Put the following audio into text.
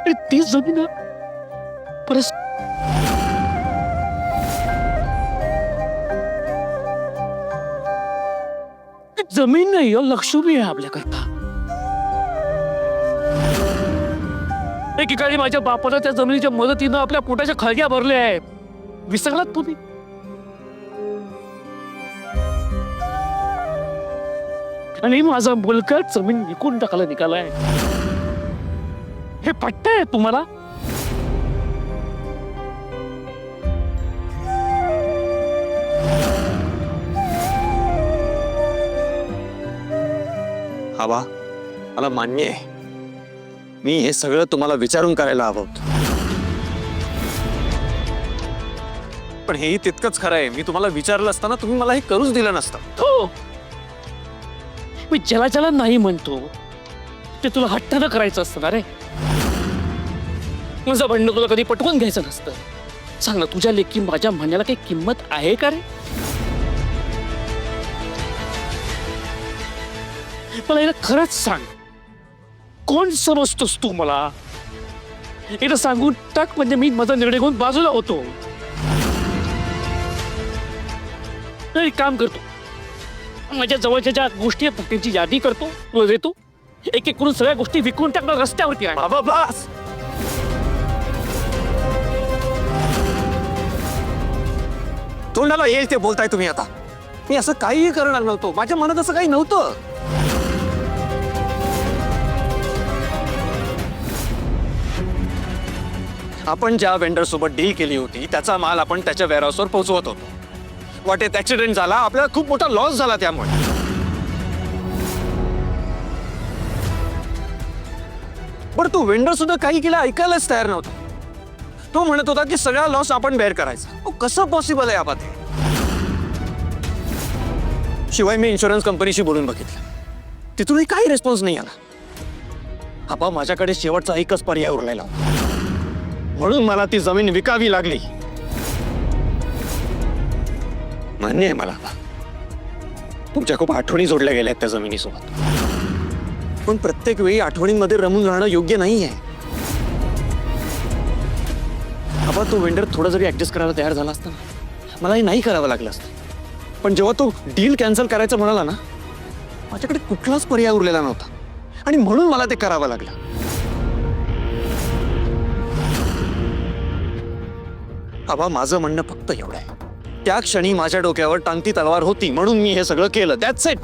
आणि ती जमीन परस जमीन नाही हो, लक्ष्मी आहे आपल्याकरता. एकीकडे माझ्या बापाला त्या जमिनीच्या मदतीनं आपल्या पोटाच्या खळग्या भरल्या आहेत. विसरलात तुम्ही? आणि माझा मुलगा जमीन विकून टाकायला निघालाय. हे पटतंय तुम्हाला? आबा, मला मान्य आहे, मी हे सगळं तुम्हाला विचारून करायला हवं होतं. पण हेही तितकंच खरं आहे, मी तुम्हाला विचारलं असताना तुम्ही मला हे करूच दिलं नसतं. हो, मी ज्याला ज्याला नाही म्हणतो ते तुला हट्टानं करायचं असतं ना रे. माझं म्हणणं तुला कधी पटवून घ्यायचं नसतं. सांग ना, तुझ्या लेखी माझ्या म्हणण्याला काही किंमत आहे का रे? मला याला खरंच सांग, कोण समजतोस तू मला? एकदा सांगून टाक, म्हणजे मी माझा निर्णय घेऊन बाजूला होतो. एक काम करतो, माझ्या जवळच्या ज्या गोष्टी आहेत त्यांची यादी करतो, तुला देतो. एक एक करून सगळ्या गोष्टी विकून टाकणार रस्त्यावरती आहे. बाबा बस, तोंडाला येईल ते बोलताय तुम्ही आता. मी असं काहीही करणार नव्हतो, माझ्या मनात असं काही नव्हतं. आपण ज्या वेंडर सोबत डील केली होती त्याचा माल आपण त्याच्या वेअरहाऊसवर पोहोचवत होतो. वाटेत ऍक्सिडेंट झाला, आपल्याला खूप मोठा लॉस झाला. त्यामुळे पण तो वेंडर सुद्धा काही केलं ऐकायलाच तयार नव्हता. तो म्हणत होता की सगळा लॉस आपण बेअर करायचा. कसं पॉसिबल आहे आबा ते? शिवाय मी इन्शुरन्स कंपनीशी बोलून बघितलं, तिथूनही काही रिस्पॉन्स नाही आला. आबा, माझ्याकडे शेवटचा एकच पर्याय उरलेला, म्हणून मला ती जमीन विकावी लागली. मान्य आहे मला, तुमच्या खूप आठवणी जोडल्या गेल्या त्या जमिनीसोबत. पण प्रत्येक वेळी आठवणींमध्ये रमून राहणं योग्य नाही आहे. आबा, तो वेंडर थोडं जरी ऍडजस्ट करायला तयार झाला असता ना, मला हे नाही करावं लागलं असतं. पण जेव्हा तो डील कॅन्सल करायचं म्हणाला ना, माझ्याकडे कुठलाच पर्याय उरलेला नव्हता, आणि म्हणून मला ते करावं लागलं. आबा, माझं म्हणणं फक्त एवढं आहे, त्या क्षणी माझ्या डोक्यावर टांगती तलवार होती म्हणून मी हे सगळं केलं. That's it.